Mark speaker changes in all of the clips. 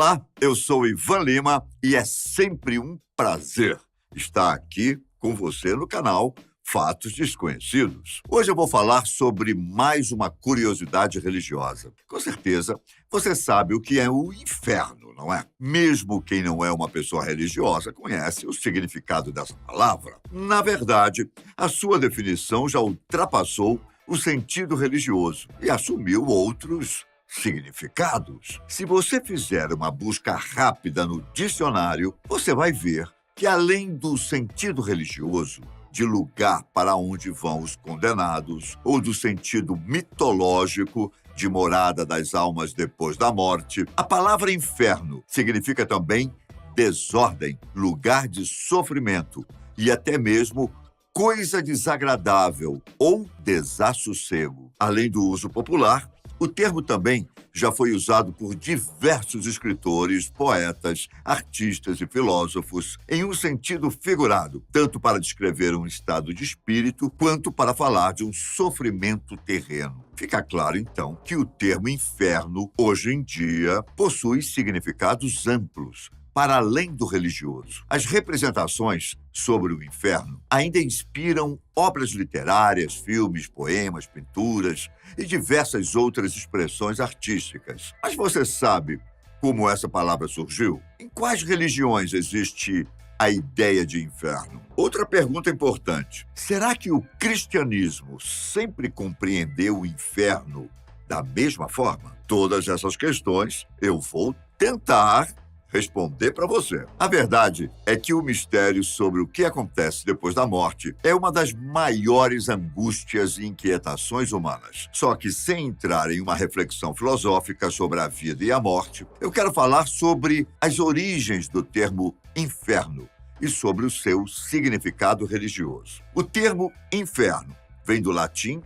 Speaker 1: Olá, eu sou Ivan Lima e é sempre um prazer estar aqui com você no canal Fatos Desconhecidos. Hoje eu vou falar sobre mais uma curiosidade religiosa. Com certeza, você sabe o que é o inferno, não é? Mesmo quem não é uma pessoa religiosa conhece o significado dessa palavra. Na verdade, a sua definição já ultrapassou o sentido religioso e assumiu outros significados. Se você fizer uma busca rápida no dicionário, você vai ver que, além do sentido religioso, de lugar para onde vão os condenados, ou do sentido mitológico de morada das almas depois da morte, a palavra inferno significa também desordem, lugar de sofrimento e até mesmo coisa desagradável ou desassossego. Além do uso popular, o termo também já foi usado por diversos escritores, poetas, artistas e filósofos em um sentido figurado, tanto para descrever um estado de espírito, quanto para falar de um sofrimento terreno. Fica claro, então, que o termo inferno, hoje em dia, possui significados amplos, para além do religioso. As representações sobre o inferno ainda inspiram obras literárias, filmes, poemas, pinturas e diversas outras expressões artísticas. Mas você sabe como essa palavra surgiu? Em quais religiões existe a ideia de inferno? Outra pergunta importante: será que o cristianismo sempre compreendeu o inferno da mesma forma? Todas essas questões eu vou tentar responder para você. A verdade é que o mistério sobre o que acontece depois da morte é uma das maiores angústias e inquietações humanas. Só que, sem entrar em uma reflexão filosófica sobre a vida e a morte, eu quero falar sobre as origens do termo inferno e sobre o seu significado religioso. O termo inferno vem do latim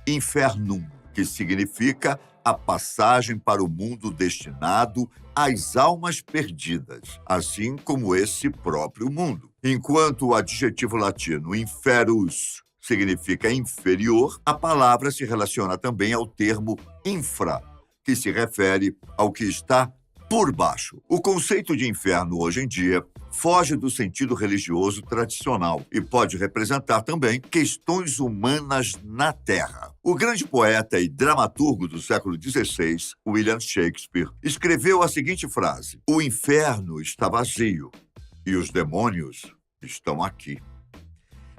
Speaker 1: infernum, que significa a passagem para o mundo destinado às almas perdidas, assim como esse próprio mundo. Enquanto o adjetivo latino inferus significa inferior, a palavra se relaciona também ao termo infra, que se refere ao que está por baixo. O conceito de inferno hoje em dia foge do sentido religioso tradicional e pode representar também questões humanas na Terra. O grande poeta e dramaturgo do século XVI, William Shakespeare, escreveu a seguinte frase: "O inferno está vazio e os demônios estão aqui."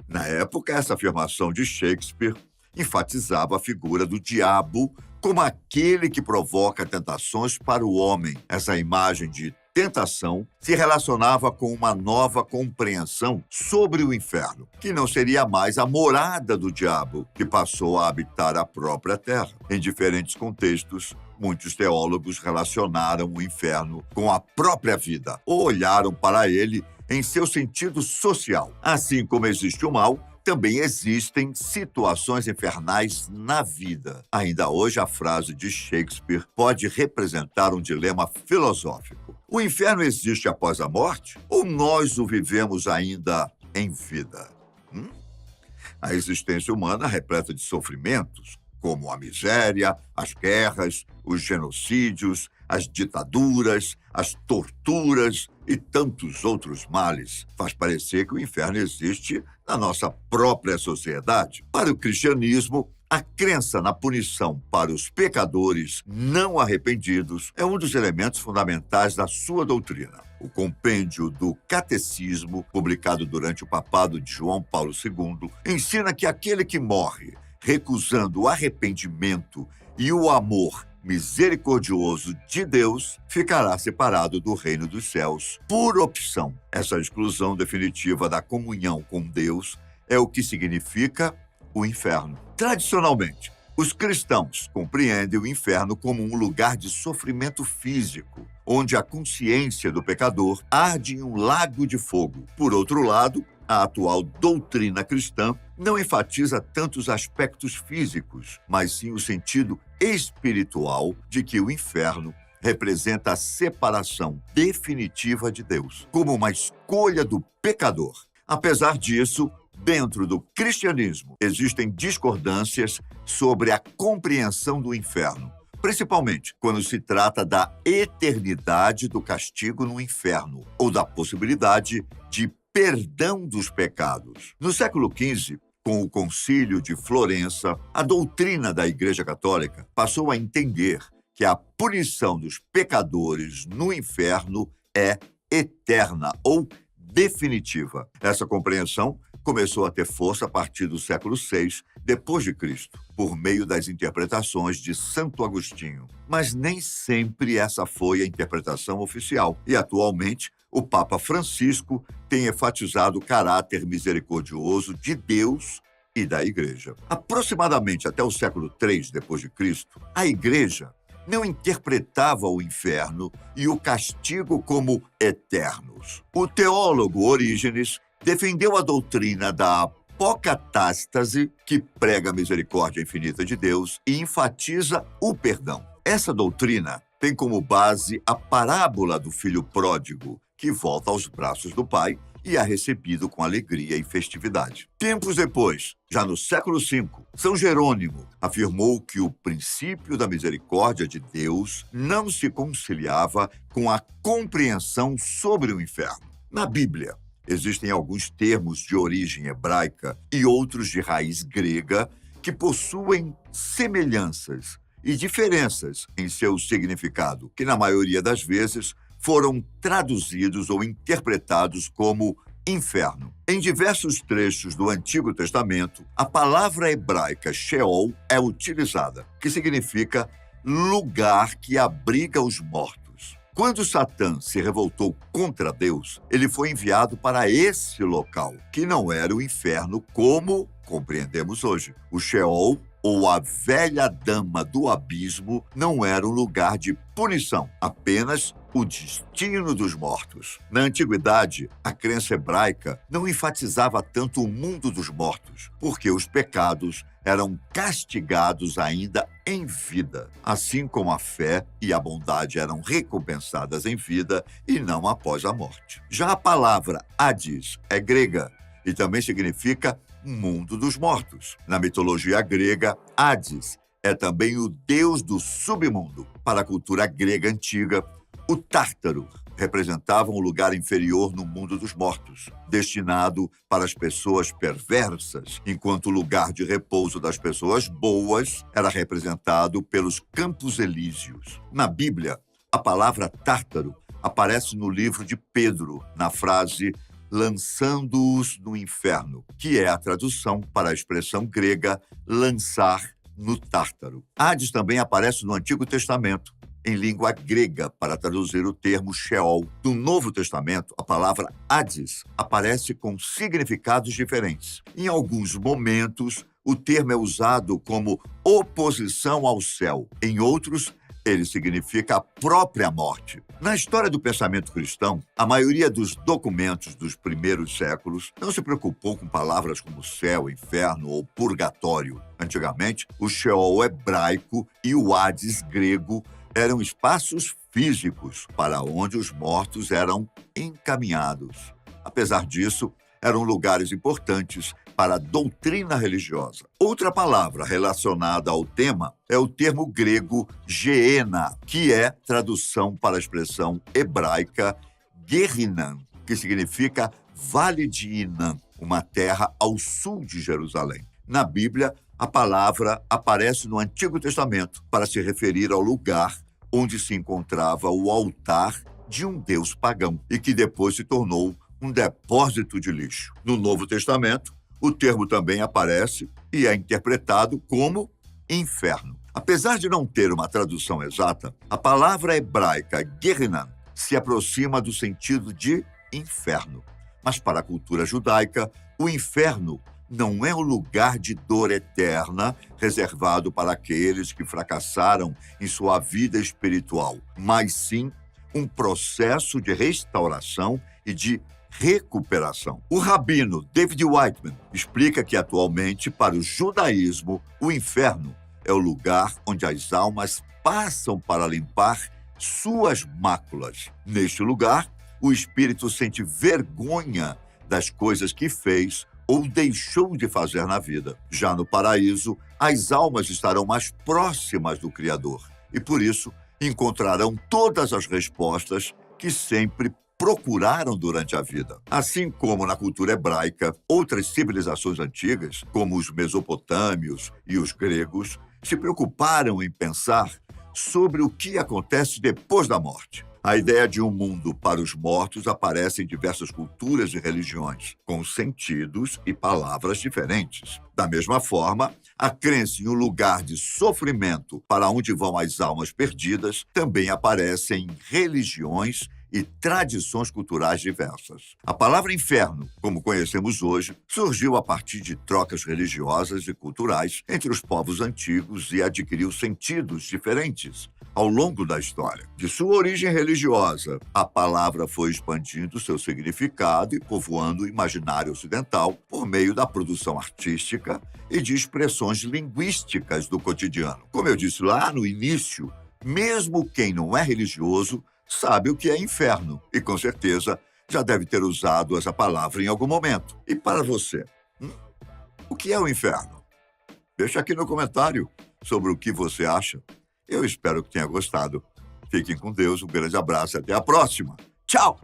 Speaker 1: Na época, essa afirmação de Shakespeare enfatizava a figura do diabo como aquele que provoca tentações para o homem. Essa imagem de tentação se relacionava com uma nova compreensão sobre o inferno, que não seria mais a morada do diabo, que passou a habitar a própria terra. Em diferentes contextos, muitos teólogos relacionaram o inferno com a própria vida, ou olharam para ele em seu sentido social. Assim como existe o mal, também existem situações infernais na vida. Ainda hoje, a frase de Shakespeare pode representar um dilema filosófico. O inferno existe após a morte ou nós o vivemos ainda em vida? A existência humana repleta de sofrimentos, como a miséria, as guerras, os genocídios, as ditaduras, as torturas e tantos outros males. Faz parecer que o inferno existe na nossa própria sociedade. Para o cristianismo, a crença na punição para os pecadores não arrependidos é um dos elementos fundamentais da sua doutrina. O compêndio do Catecismo, publicado durante o papado de João Paulo II, ensina que aquele que morre recusando o arrependimento e o amor misericordioso de Deus, ficará separado do reino dos céus por opção. Essa exclusão definitiva da comunhão com Deus é o que significa o inferno. Tradicionalmente, os cristãos compreendem o inferno como um lugar de sofrimento físico, onde a consciência do pecador arde em um lago de fogo. Por outro lado, a atual doutrina cristã não enfatiza tanto os aspectos físicos, mas sim o sentido espiritual de que o inferno representa a separação definitiva de Deus, como uma escolha do pecador. Apesar disso, dentro do cristianismo, existem discordâncias sobre a compreensão do inferno, principalmente quando se trata da eternidade do castigo no inferno ou da possibilidade de perdão dos pecados. No século XV, com o Concílio de Florença, a doutrina da Igreja Católica passou a entender que a punição dos pecadores no inferno é eterna ou definitiva. Essa compreensão começou a ter força a partir do século VI depois de Cristo, por meio das interpretações de Santo Agostinho. Mas nem sempre essa foi a interpretação oficial. E, atualmente, o Papa Francisco tem enfatizado o caráter misericordioso de Deus e da Igreja. Aproximadamente até o século III depois de Cristo, a Igreja não interpretava o inferno e o castigo como eternos. O teólogo Orígenes defendeu a doutrina da apocatástase, que prega a misericórdia infinita de Deus e enfatiza o perdão. Essa doutrina tem como base a parábola do filho pródigo, que volta aos braços do pai e é recebido com alegria e festividade. Tempos depois, já no século V, São Jerônimo afirmou que o princípio da misericórdia de Deus não se conciliava com a compreensão sobre o inferno. Na Bíblia, existem alguns termos de origem hebraica e outros de raiz grega que possuem semelhanças e diferenças em seu significado, que na maioria das vezes foram traduzidos ou interpretados como inferno. Em diversos trechos do Antigo Testamento, a palavra hebraica Sheol é utilizada, que significa lugar que abriga os mortos. Quando Satã se revoltou contra Deus, ele foi enviado para esse local, que não era o inferno como compreendemos hoje. O Sheol, ou a velha dama do abismo, não era um lugar de punição, apenas o destino dos mortos. Na antiguidade, a crença hebraica não enfatizava tanto o mundo dos mortos, porque os pecados eram castigados ainda em vida, assim como a fé e a bondade eram recompensadas em vida e não após a morte. Já a palavra Hades é grega e também significa mundo dos mortos. Na mitologia grega, Hades é também o deus do submundo. Para a cultura grega antiga, o Tártaro representava um lugar inferior no mundo dos mortos, destinado para as pessoas perversas, enquanto o lugar de repouso das pessoas boas era representado pelos Campos Elíseos. Na Bíblia, a palavra Tártaro aparece no livro de Pedro, na frase lançando-os no inferno, que é a tradução para a expressão grega lançar no Tártaro. Hades também aparece no Antigo Testamento, em língua grega, para traduzir o termo Sheol. No Novo Testamento, a palavra Hades aparece com significados diferentes. Em alguns momentos, o termo é usado como oposição ao céu. Em outros, ele significa a própria morte. Na história do pensamento cristão, a maioria dos documentos dos primeiros séculos não se preocupou com palavras como céu, inferno ou purgatório. Antigamente, o Sheol hebraico e o Hades grego eram espaços físicos para onde os mortos eram encaminhados. Apesar disso, eram lugares importantes para a doutrina religiosa. Outra palavra relacionada ao tema é o termo grego Geena, que é tradução para a expressão hebraica Gehinam, que significa Vale de Hinam, uma terra ao sul de Jerusalém. Na Bíblia, a palavra aparece no Antigo Testamento para se referir ao lugar onde se encontrava o altar de um deus pagão e que depois se tornou um depósito de lixo. No Novo Testamento, o termo também aparece e é interpretado como inferno. Apesar de não ter uma tradução exata, a palavra hebraica Gehinam se aproxima do sentido de inferno. Mas para a cultura judaica, o inferno não é um lugar de dor eterna reservado para aqueles que fracassaram em sua vida espiritual, mas sim um processo de restauração e de recuperação. O rabino David Whiteman explica que atualmente, para o judaísmo, o inferno é o lugar onde as almas passam para limpar suas máculas. Neste lugar, o espírito sente vergonha das coisas que fez ou deixou de fazer na vida. Já no paraíso, as almas estarão mais próximas do Criador e, por isso, encontrarão todas as respostas que sempre procuraram durante a vida. Assim como na cultura hebraica, outras civilizações antigas, como os mesopotâmios e os gregos, se preocuparam em pensar sobre o que acontece depois da morte. A ideia de um mundo para os mortos aparece em diversas culturas e religiões, com sentidos e palavras diferentes. Da mesma forma, a crença em um lugar de sofrimento para onde vão as almas perdidas também aparece em religiões e tradições culturais diversas. A palavra inferno, como conhecemos hoje, surgiu a partir de trocas religiosas e culturais entre os povos antigos e adquiriu sentidos diferentes ao longo da história. De sua origem religiosa, a palavra foi expandindo seu significado e povoando o imaginário ocidental por meio da produção artística e de expressões linguísticas do cotidiano. Como eu disse lá no início, mesmo quem não é religioso sabe o que é inferno e, com certeza, já deve ter usado essa palavra em algum momento. E para você, o que é o inferno? Deixa aqui no comentário sobre o que você acha. Eu espero que tenha gostado. Fiquem com Deus, um grande abraço e até a próxima. Tchau!